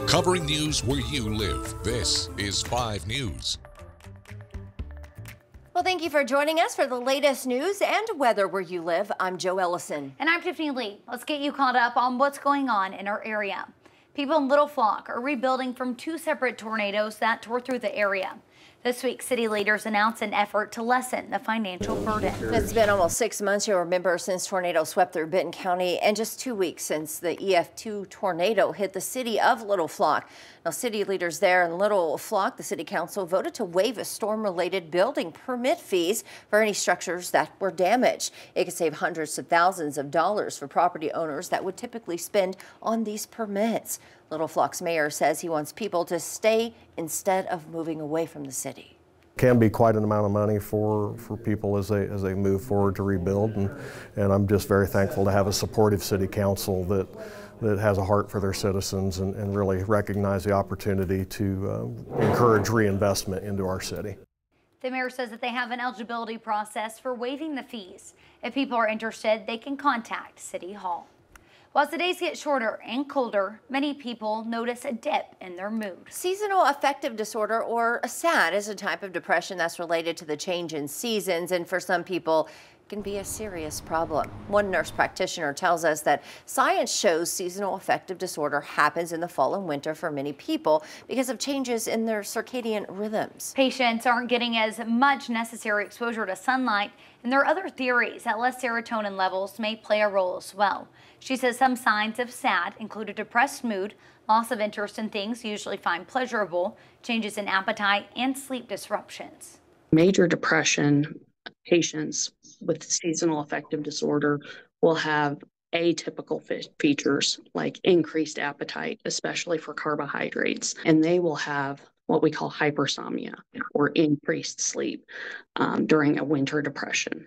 Covering news where you live, this is 5 News. Well, thank you for joining us for the latest news and weather where you live. I'm Joe Ellison. And I'm Tiffany Lee. Let's get you caught up on what's going on in our area. People in Little Flock are rebuilding from 2 separate tornadoes that tore through the area. This week, city leaders announced an effort to lessen the financial burden. It's been almost 6 months, you'll remember, since tornadoes swept through Benton County, and just 2 weeks since the EF2 tornado hit the city of Little Flock. Now, city leaders there in Little Flock, the city council voted to waive storm-related building permit fees for any structures that were damaged. It could save hundreds of thousands of dollars for property owners that would typically spend on these permits. Little Flock's mayor says he wants people to stay instead of moving away from the city. Can be quite an amount of money for people as they move forward to rebuild, and I'm just very thankful to have a supportive city council that has a heart for their citizens and really recognize the opportunity to encourage reinvestment into our city. The mayor says that they have an eligibility process for waiving the fees. If people are interested, they can contact City Hall. Well, as the days get shorter and colder, many people notice a dip in their mood. Seasonal affective disorder, or SAD, is a type of depression that's related to the change in seasons, and for some people, it can be a serious problem. One nurse practitioner tells us that science shows seasonal affective disorder happens in the fall and winter for many people because of changes in their circadian rhythms. Patients aren't getting as much necessary exposure to sunlight, and there are other theories that less serotonin levels may play a role as well. She says some signs of SAD include a depressed mood, loss of interest in things you usually find pleasurable, changes in appetite, and sleep disruptions. Major depression patients with seasonal affective disorder will have atypical features like increased appetite, especially for carbohydrates, and they will have what we call hypersomnia, or increased sleep during a winter depression.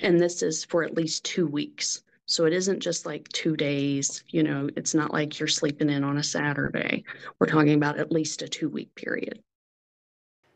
And this is for at least 2 weeks. So it isn't just like 2 days, it's not like you're sleeping in on a Saturday. We're talking about at least a 2-week period.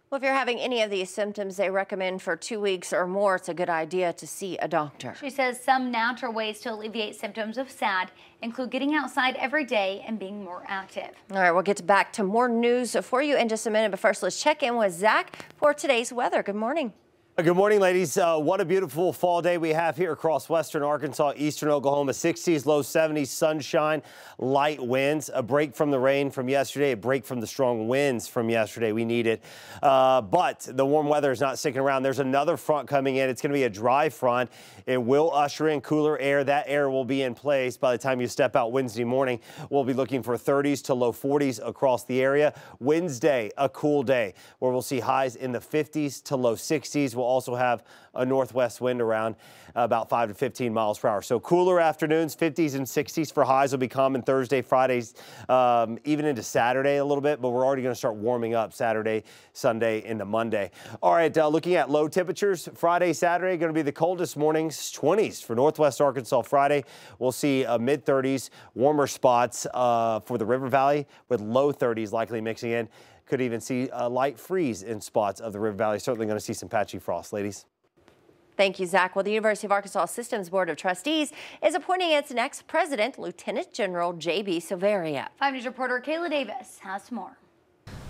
Well, if you're having any of these symptoms, they recommend for 2 weeks or more, it's a good idea to see a doctor. She says some natural ways to alleviate symptoms of SAD include getting outside every day and being more active. All right, we'll get back to more news for you in just a minute, but first let's check in with Zach for today's weather. Good morning. Good morning, ladies. What a beautiful fall day we have here across western Arkansas, eastern Oklahoma. 60s, low 70s, sunshine, light winds, a break from the rain from yesterday, a break from the strong winds from yesterday. We need it. But the warm weather is not sticking around. There's another front coming in. It's going to be a dry front. It will usher in cooler air. That air will be in place by the time you step out Wednesday morning. We'll be looking for 30s to low 40s across the area. Wednesday, a cool day where we'll see highs in the 50s to low 60s. We'll also have a northwest wind around about 5 to 15 miles per hour. So cooler afternoons, 50s and 60s for highs will be common Thursday, Fridays, even into Saturday a little bit, but we're already going to start warming up Saturday, Sunday into Monday. All right, looking at low temperatures, Friday, Saturday, going to be the coldest mornings, 20s for northwest Arkansas Friday. We'll see mid 30s, warmer spots for the River Valley with low 30s likely mixing in. Could even see a light freeze in spots of the River Valley. Certainly going to see some patchy frost, ladies. Thank you, Zach. Well, the University of Arkansas Systems Board of Trustees is appointing its next president, Lieutenant General J.B. Silveria. 5 News reporter Kayla Davis has more.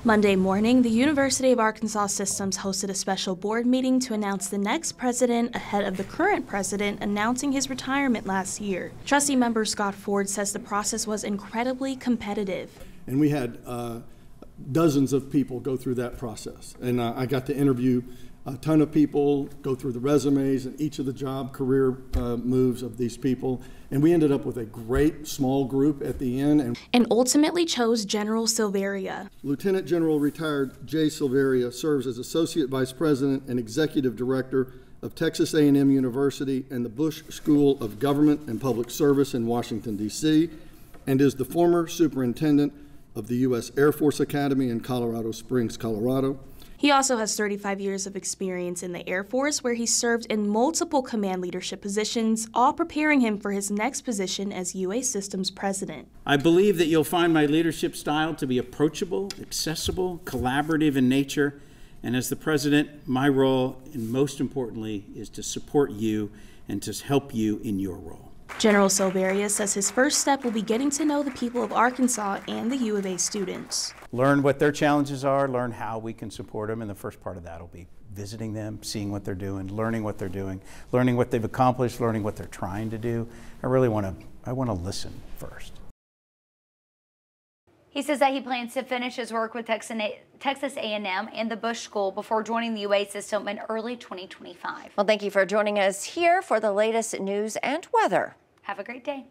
Monday morning, the University of Arkansas Systems hosted a special board meeting to announce the next president ahead of the current president announcing his retirement last year. Trustee member Scott Ford says the process was incredibly competitive. And we had dozens of people go through that process. And I got to interview a ton of people, go through the resumes and each of the job career moves of these people. And we ended up with a great small group at the end. And ultimately chose General Silveria. Lieutenant General retired Jay Silveria serves as Associate Vice President and Executive Director of Texas A&M University and the Bush School of Government and Public Service in Washington, D.C., and is the former superintendent of the U.S. Air Force Academy in Colorado Springs, Colorado. He also has 35 years of experience in the Air Force, where he served in multiple command leadership positions, all preparing him for his next position as UA Systems President. I believe that you'll find my leadership style to be approachable, accessible, collaborative in nature, and as the President, my role, and most importantly, is to support you and to help you in your role. General Silveria says his first step will be getting to know the people of Arkansas and the U of A students. Learn what their challenges are, learn how we can support them, and the first part of that will be visiting them, seeing what they're doing, learning what they're doing, learning what they've accomplished, learning what they're trying to do. I want to listen first. He says that he plans to finish his work with Texas A&M and the Bush School before joining the UA system in early 2025. Well, thank you for joining us here for the latest news and weather. Have a great day.